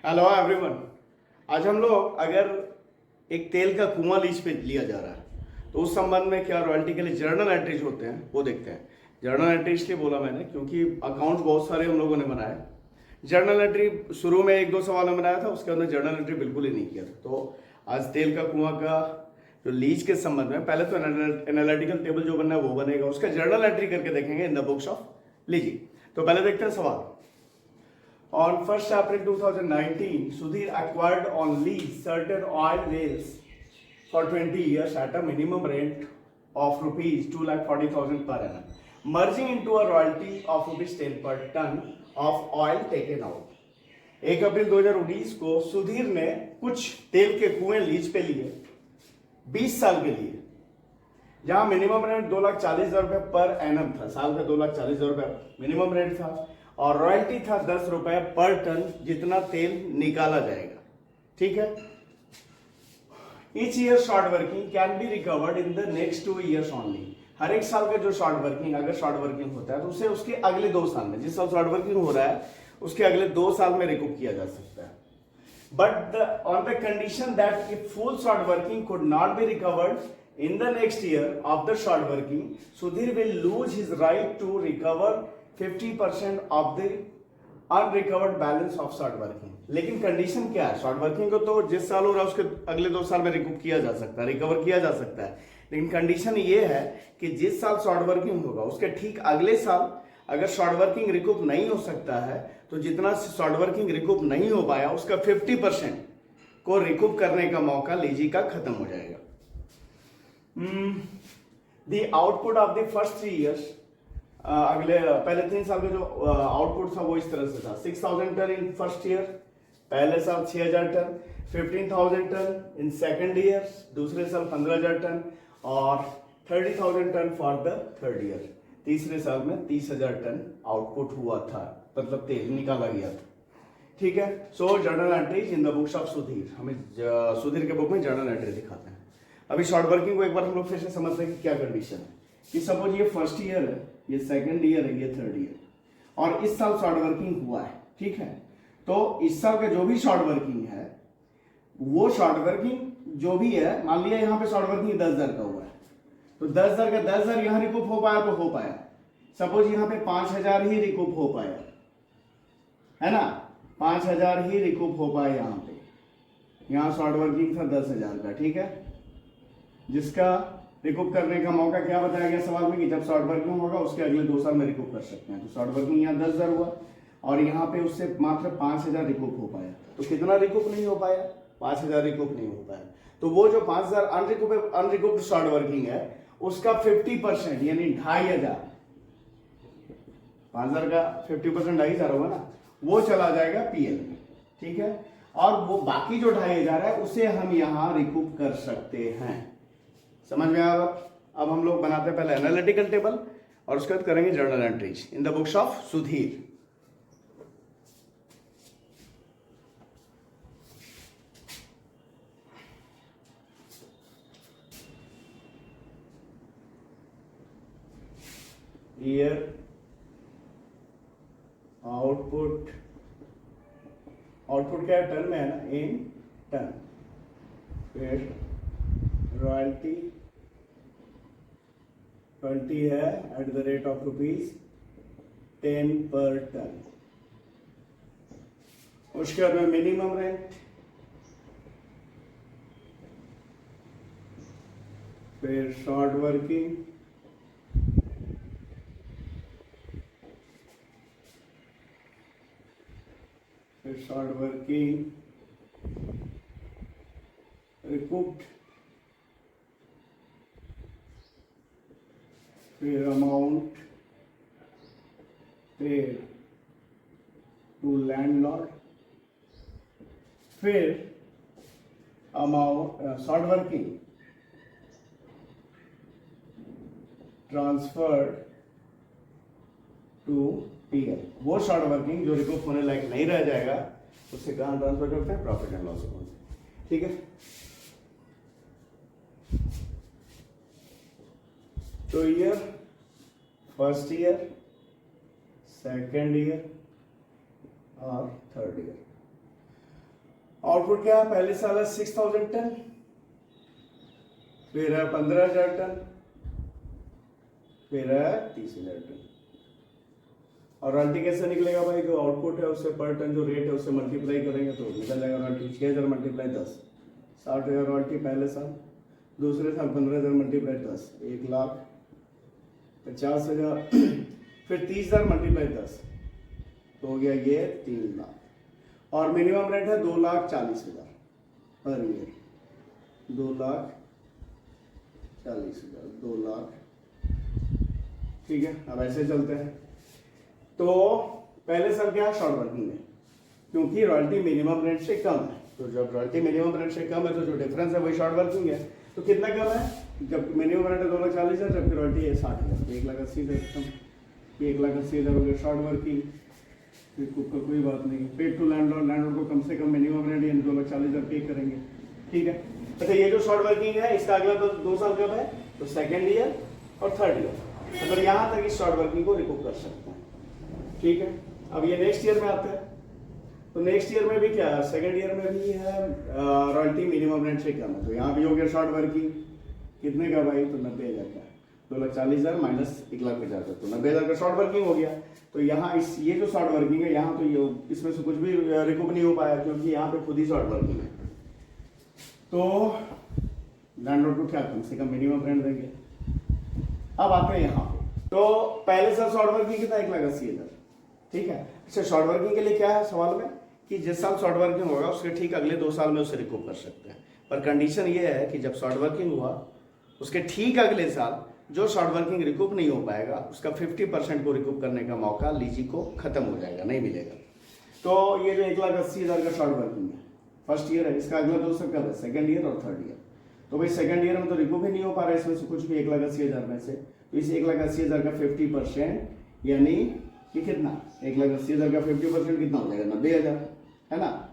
Hello everyone. आज हम लोग अगर एक तेल का कुआं लीज पे लिया जा रहा है तो उस संबंध में क्या रॉयल्टी के लिए जर्नल एंट्रीज होते हैं वो देखते हैं। जर्नल एंट्री इसलिए बोला मैंने क्योंकि अकाउंट्स बहुत सारे हम लोगों ने बनाए। जर्नल एंट्री शुरू में एक दो सवाल में बनाया था, उसके अंदर जर्नल एंट्री बिल्कुल ही नहीं किया था। तो आज तेल का कुआं का जो लीज के संबंध में पहले तो एनालिटिकल टेबल जो बनना है वो बनेगा, उसका जर्नल एंट्री करके देखेंगे in the books of leasing. तो पहले देखते हैं सवाल। On 1st April 2019, Sudhir acquired on lease certain oil wells for 20 years at a minimum rent of rupees 2,40,000 per annum, merging into a royalty of rupees 10 per ton of oil taken out. 1 अप्रैल 2019 को सुधीर ने कुछ तेल के कुएं lease पे लिए 20 साल के लिए, जहां मिनिमम रेंट 2,40,000 रुपए पर एनम था। साल का 2,40,000 रुपए मिनिमम रेंट था और रॉयल्टी था 10 रुपए पर टन जितना तेल निकाला जाएगा। ठीक है। Each year short working can be recovered in the next 2 years only. हर एक साल का जो शॉर्ट वर्किंग, अगर शॉर्ट वर्किंग होता है तो उसे उसके अगले 2 साल में, जिस साल शॉर्ट वर्किंग हो रहा है उसके अगले 2 साल में रिकूप किया जा सकता है। But on the condition that if full short working could not be recovered in the next year of the short working, Sudhir will lose his right to recover 50% of the unrecovered balance of short working। लेकिन condition क्या है? Short working को तो जिस साल हो रहा है उसके अगले 2 साल में रिकूप किया जा सकता है, रिकवर किया जा सकता है। लेकिन कंडीशन ये है कि जिस साल शॉर्ट वर्किंग होगा उसके ठीक अगले साल अगर शॉर्ट वर्किंग रिकूप नहीं हो सकता है तो जितना शॉर्ट वर्किंग रिकूप नहीं हो पाया उसका 50% को रिकूप करने का मौका लीजी का खत्म हो जाएगा। The output of the first 3 years, अगले पहले 3 साल का जो आउटपुट था वो इस तरह से था। 6,000 टन इन फर्स्ट ईयर, पहले साल 6,000 tonne, 15,000 tonne in second year, दूसरे साल 15,000 टन और 30,000 tonne for the third year. तीसरे साल में 30,000 टन आउटपुट हुआ था, मतलब तेल निकाला गया था। ठीक है। So journal entries in the books of Sudhir, हमें सुधीर के बुक में जर्नल एंट्री दिखाते हैं। अभी शॉर्ट वर्किंग को एक बार हम लोग फिर से समझते हैं कि क्या कंडीशन है। कि सपोज ये फर्स्ट ईयर है, ये सेकंड ईयर है, ये थर्ड ईयर और इस साल शॉर्ट वर्किंग हुआ है। ठीक है। तो इस साल का जो भी शॉर्ट वर्किंग है वो शॉर्ट वर्किंग जो भी है, मान लिया यहाँ पे शॉर्ट वर्किंग 10,000 का हुआ है तो 10,000 का 10,000 यहाँ रिकूप हो पाया तो हो पाया। सपोज यहाँ पे 5,000 ही रिकूप हो पाया, है ना, 5,000 ही रिकूप हो पाया यहाँ पे। यहाँ शॉर्ट वर्किंग था 10,000 का। ठीक है। जिसका रिकूप करने का मौका क्या बताया गया सवाल में कि जब शॉर्ट वर्किंग होगा उसके अगले 2 साल में रिकूप कर सकते हैं। तो शॉर्ट वर्किंग यहाँ 10,000 हुआ और यहाँ पे उससे मात्र 5,000 रिकूप हो पाया। तो कितना रिकूप नहीं हो पाया? 5,000 रिकूप नहीं हो पाया। तो वो जो 5,000 अनरिकूप्ड शॉर्ट वर्किंग है उसका 50% यानी 2,500, 5,000 का 50% 2,500 होगा ना, वो चला जाएगा पीएल में। ठीक है। और वो बाकी जो 2,500 है उसे हम यहाँ रिकूप कर सकते हैं। समझ में आया? अब हम लोग बनाते हैं पहले एनालिटिकल टेबल और उसके बाद करेंगे journal entries in the books of Sudhir. Year output, output क्या है? टन में है ना, इन टन। फिर रॉयल्टी 20 है एट द रेट ऑफ ₹10 पर टन। उसके बाद में मिनिमम रेंट, फिर शॉर्ट वर्किंग, फिर शॉर्ट वर्किंग रिकूप्ड, फिर अमाउंट पेड टू लैंडलॉर्ड, फिर amount short working transferred to PL. वो शॉर्ट वर्किंग जो रिकूप होने लायक नहीं रह जाएगा उससे कहां ट्रांसफर करते हैं? Profit and loss account. ठीक है। तो year, first year, second year और थर्ड ईयर। आउटपुट क्या है, पहले साल है 6000 टन, फिर है 15000 टन, फिर है 30000 टन। और रॉयल्टी कैसे निकलेगा भाई, जो आउटपुट है उससे पर टन जो रेट है उससे मल्टीप्लाई करेंगे तो निकल जाएगा रॉयल्टी। 6000 मल्टीप्लाई 10, 60,000 रॉयल्टी पहले साल, दूसरे साल 15,000 मल्टीप्लाई 10, 1,50,000, फिर 30,000 मल्टीप्लाई 10 तो हो गया ये 3 लाख। और मिनिमम रेंट है 2,40,000 पर ईयर, 2,40,000, 2 लाख। ठीक है, अब ऐसे चलते हैं। तो पहले साल क्या है, शॉर्ट वर्किंग है, क्योंकि रॉयल्टी मिनिमम रेंट से कम है। तो जब रॉयल्टी मिनिमम रेंट से कम है तो जो डिफरेंस है वही शॉर्ट वर्किंग है। तो कितना कम है, जब मिनिमम रेंट है 2,40,000, जबकि रॉयल्टी है 60,000, 1,80,000 कम, 1,80,000 हो गया शॉर्ट वर्किंग। का कोई बात नहीं, पेड टू लैंडलॉर्ड, लैंडलॉर्ड को कम से कम मिनिमम रेंट यानी 2,40,000 पे करेंगे। ठीक है, अच्छा ये जो शॉर्ट वर्किंग है इसका अगला तो 2 साल कब है, तो सेकेंड ईयर और थर्ड ईयर, अगर यहाँ तक इस शॉर्ट वर्किंग को रिकूप कर सकते हैं। ठीक है, अब ये नेक्स्ट ईयर में आते हैं। तो नेक्स्ट ईयर में भी क्या है, सेकेंड ईयर में भी है रॉयल्टी मिनिमम रेंट से कम है, तो यहाँ भी हो गया शॉर्ट वर्किंग कितने का भाई, तो 90,000 का, 2,40,000 माइनस 1,50,000, तो 90,000 का शॉर्ट वर्किंग हो गया। तो यहाँ इस ये जो शॉर्ट वर्किंग है यहाँ तो ये इसमें से कुछ भी रिकूप नहीं हो पाया, क्योंकि यहाँ पे खुद ही शॉर्ट वर्किंग है। तो लैंडलॉर्ड को क्या कम से कम मिनिमम रेंट देंगे। अब आते हैं यहाँ पे, तो पहले साल शॉर्ट वर्किंग कितना, 1,80,000। ठीक है, अच्छा शॉर्ट वर्किंग के लिए क्या है सवाल में, कि जिस साल शॉर्ट वर्किंग होगा उसके ठीक अगले 2 साल में उसे रिकूप कर सकते हैं, पर कंडीशन ये है कि जब शॉर्ट वर्किंग हुआ उसके ठीक अगले साल जो शॉर्ट वर्किंग रिकूप नहीं हो पाएगा उसका 50% को रिकूप करने का मौका लीजी को खत्म हो जाएगा, नहीं मिलेगा। तो ये जो 1,80,000 का शॉर्ट वर्किंग है फर्स्ट ईयर है, इसका अगला 2 साल कब है, सेकेंड ईयर और थर्ड ईयर। तो भाई सेकेंड ईयर में तो रिकूप ही नहीं हो पा रहा है इसमें से कुछ भी 1,80,000 में से, तो इस 1,80,000 का 50% यानी कि कितना, 1,80,000 का 50% कितना हो जाएगा, 90,000 है ना,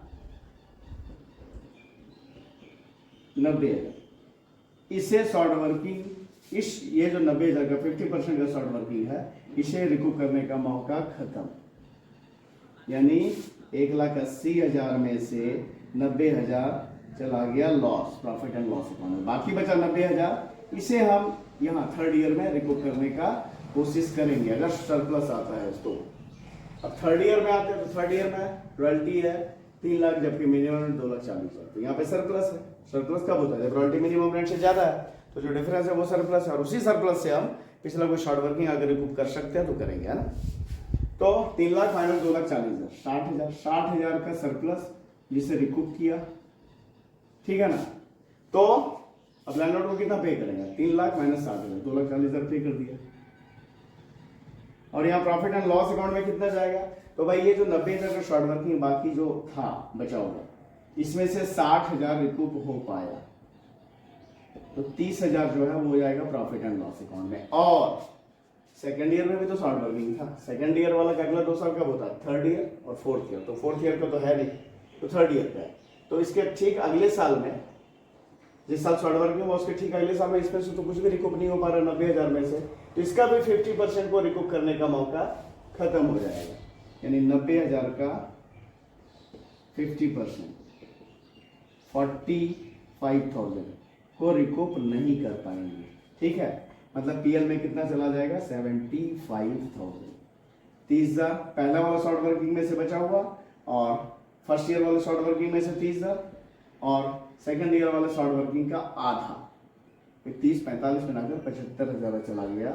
90,000। इसे शॉर्ट वर्किंग, इस ये जो 90,000 का 50% का शॉर्ट वर्किंग है इसे रिकूप करने का मौका खत्म, यानी 1,80,000 में से 90,000 चला गया loss, profit and loss account में, बाकी बचा 90,000। इसे हम यहाँ थर्ड ईयर में रिकूप करने का कोशिश करेंगे अगर सरप्लस आता है तो। अब थर्ड ईयर में आते हैं, तो थर्ड ईयर में रॉयल्टी है 3 लाख, जबकि मिनिमम 2,40,000, तो यहाँ पे सरप्लस है। सरप्लस कब होता है, जब रॉयल्टी मिनिमम रेंट से ज्यादा है, तो जो डिफरेंस है वो सरप्लस है, और उसी सरप्लस से हम पिछला कोई शॉर्ट वर्किंग अगर रिकूप कर सकते हैं तो करेंगे, है ना। तो 3 लाख माइनस 2,40,000, 60,000, 60,000 का सरप्लस जिसे रिकूप किया, ठीक है ना। तो अब लैंडलॉर्ड को कितना पे करेंगे, 3 लाख माइनस 60,000, 2,40,000 पे कर दिया। और यहाँ प्रॉफिट एंड लॉस अकाउंट में कितना जाएगा, तो भाई ये जो 90,000 का शॉर्ट वर्किंग बाकी जो था बचा हुआ, इसमें से 60,000 रिकूप हो पाया, तो 30,000 जो है वो हो जाएगा प्रॉफिट एंड लॉस अकाउंट में। और सेकेंड ईयर में भी तो शॉर्ट वर्किंग था, सेकेंड ईयर वाला का अगला 2 साल कब होता है, थर्ड ईयर और फोर्थ ईयर, तो फोर्थ ईयर का तो है नहीं, तो थर्ड ईयर का है। तो इसके ठीक अगले साल में, जिस साल शॉर्ट वर्किंग हुआ उसके ठीक अगले साल में इसमें से तो कुछ भी रिकूप नहीं हो पा रहा 90,000 में से, तो इसका भी 50% को रिकूप करने का मौका खत्म हो जाएगा, यानी 90,000 का 50% 45,000 को रिकूप नहीं कर पाएंगे। ठीक है, मतलब पीएल में कितना चला जाएगा, 75,000। 30,000 पहला वाला शॉर्ट वर्किंग में से बचा हुआ, और फर्स्ट ईयर वाले शॉर्ट वर्किंग में से 30,000, और सेकंड ईयर वाले शॉर्ट वर्किंग का आधा, 30-45 बनाकर 75,000 चला गया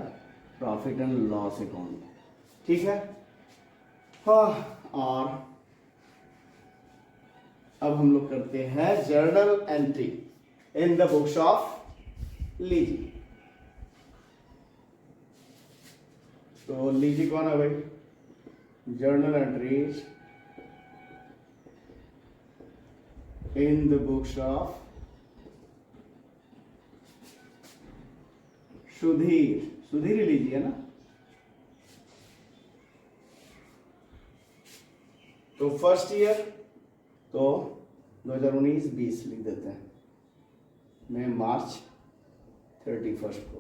प्रॉफिट एंड लॉस अकाउंट में। ठीक है, हाँ, और अब हम लोग करते हैं journal entry in the books of lessee. तो लीजी कौन है भाई, journal entries in the books of Sudhir, Sudhir lessee है ना। तो फर्स्ट ईयर तो 2019-20 लिख देते हैं, मैं मार्च 31 को।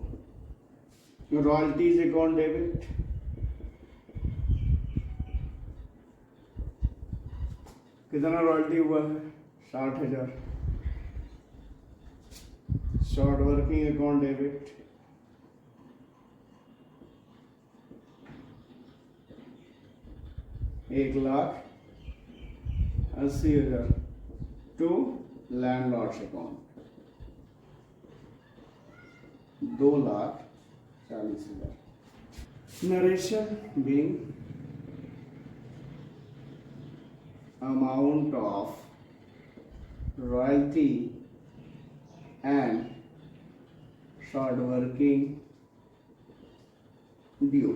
रॉयल्टीज अकाउंट डेबिट, कितना रॉयल्टी हुआ है, 60,000। Short working account debit 1,80,000 to landlord's account 2,40,000। Narration being amount of royalty and short working due।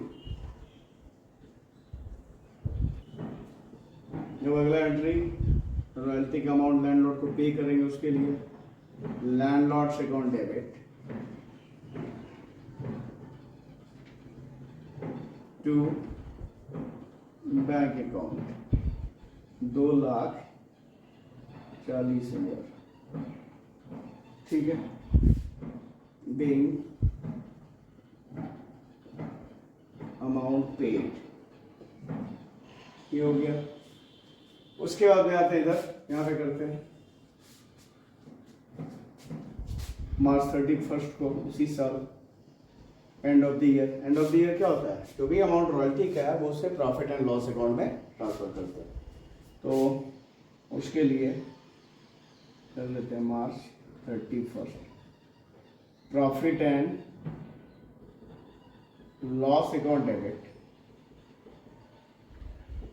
जब अगला एंट्री रॉयल्टी का अमाउंट लैंडलॉर्ड को पे करेंगे उसके लिए landlord's account debit to bank account 2,40,000। ठीक है, being अमाउंट पेड, ये हो गया। उसके बाद में आते हैं इधर, यहाँ पे करते हैं मार्च 31 को उसी साल end of the year. End of the year क्या होता है, जो भी अमाउंट रॉयल्टी का है वो उससे प्रॉफिट एंड लॉस अकाउंट में ट्रांसफर करते हैं। तो उसके लिए कर लेते हैं March 31 profit and loss account debit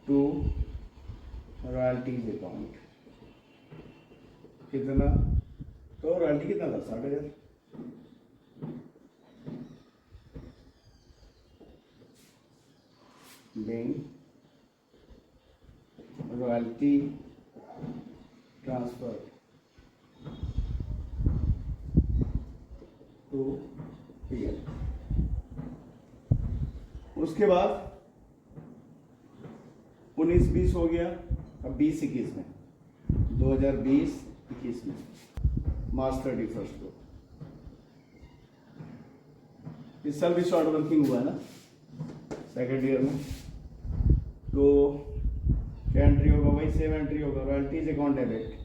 to royalties account. कितना, तो रॉयल्टी कितना था, 60,000। being royalty transferred to PL। उसके बाद 19-20 हो गया, अब 20-21 में 2020-21 में मार्च 31 को इस साल भी शॉर्ट वर्किंग हुआ है ना सेकेंड ईयर में। तो क्या एंट्री होगा, वही सेम एंट्री होगा, रॉयल्टीज अकाउंट डेबिट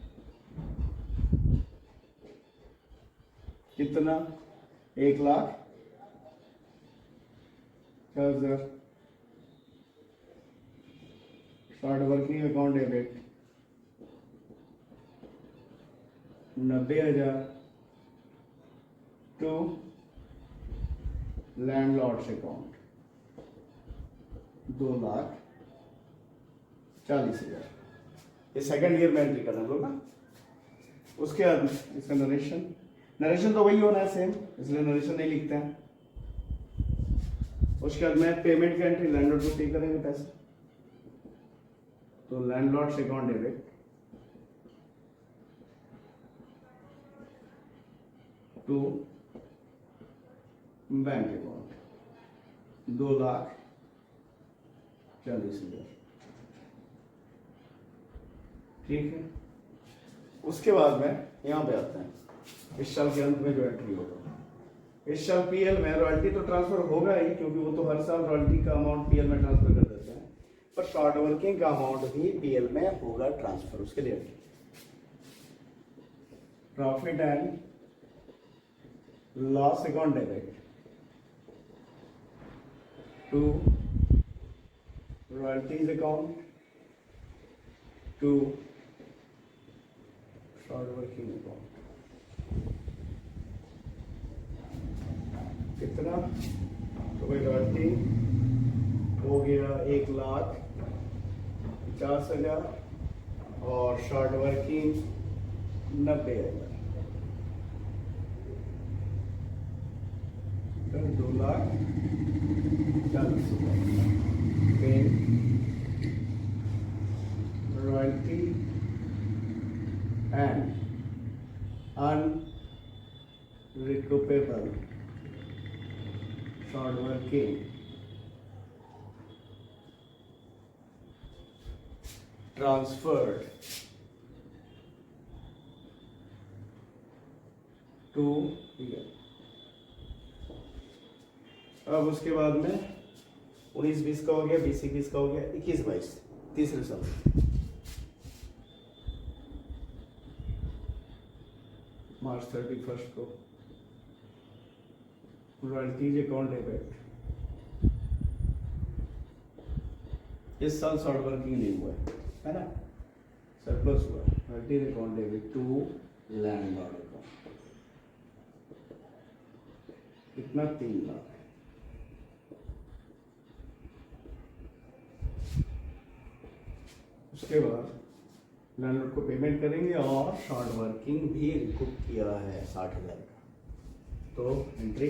कितना 1,40,000। Short working account debit 90,000 to landlord's account 2,40,000। ये सेकंड ईयर में एंट्री करना होगा। उसके बाद इसका नरेशन तो वही होना है सेम, इसलिए नरेशन नहीं लिखते हैं। उसके बाद में पेमेंट की एंट्री लैंडलॉर्ड को पे करेंगे पैसे, तो landlord's account debit to bank account 2,40,000। ठीक है, उसके बाद में यहाँ पे आते हैं इस साल के अंत में जो एंट्री होगा। इस साल पीएल में रॉयल्टी तो ट्रांसफर होगा ही, क्योंकि वो तो हर साल रॉयल्टी का अमाउंट पीएल में ट्रांसफर कर देते हैं, पर शॉर्ट वर्किंग का अमाउंट भी पीएल में होगा ट्रांसफर। उसके लिए profit and loss account debit to royalties account to short working account. कितना, तो भाई रॉयल्टी हो गया 1,50,000 और short working 90,000, 2,40,000 royalty and unrecoupable short working transferred to here। अब उसके बाद में 19-20 का हो गया, 20-21 का हो गया, 21-22 तीसरे साल मार्च 31 को रॉयल्टीज अकाउंट डेबिट, इस साल शॉर्ट वर्किंग नहीं हुआ है ना, सरप्लस हुआ है। Royalties account debit to landlord account, कितना 3 लाख। उसके बाद लैंडलॉर्ड को पेमेंट करेंगे और शॉर्ट वर्किंग भी रिकूप किया है 60,000 का, तो एंट्री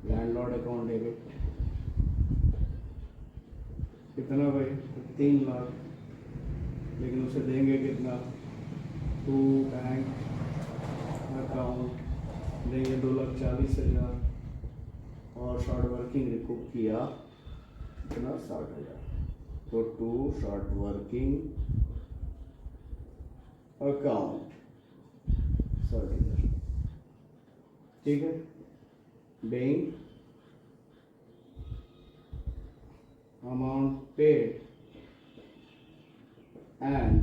लैंडलॉर्ड अकाउंट डेबिट कितना भाई, 3 लाख, लेकिन उसे देंगे कितना, टू बैंक अकाउंट देंगे 2,40,000 और शॉर्ट वर्किंग रिकूप किया कितना, 60,000। तो टू शॉर्ट वर्किंग अकाउंट 60,000, ठीक है। Bank amount paid and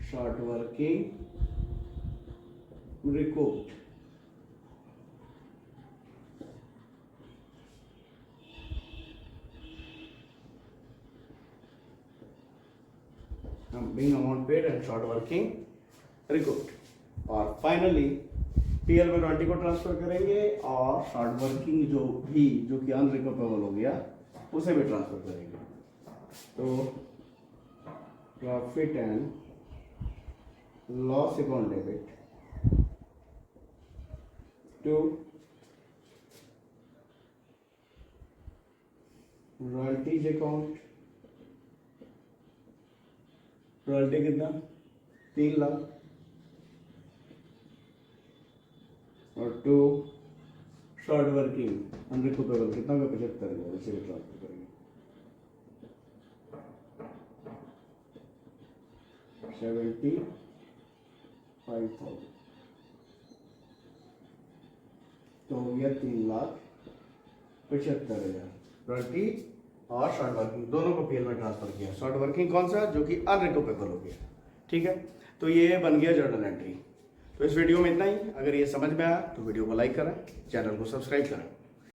short working recouped, being amount paid and short working recouped। और फाइनली पीएल में रॉयल्टी को ट्रांसफर करेंगे और शॉर्ट वर्किंग जो कि अनरिकवरेबल हो गया उसे भी ट्रांसफर करेंगे। तो profit and loss account debit to royalties account, royalty कितना, 3 लाख, और टू शॉर्ट वर्किंग अनरिकवरेबल कितना का, 75,000, इसे भी ट्रांसफर करेंगे। 75,000 तो हो गया 3,75,000 रॉयल्टी और शॉर्ट वर्किंग दोनों को पीएल में ट्रांसफर किया। शॉर्ट वर्किंग कौन सा, जो कि अनरिकवरेबल हो गया, ठीक है। तो ये बन गया जर्नल एंट्री। तो इस वीडियो में इतना ही। अगर ये समझ में आया तो वीडियो को लाइक करें, चैनल को सब्सक्राइब करें।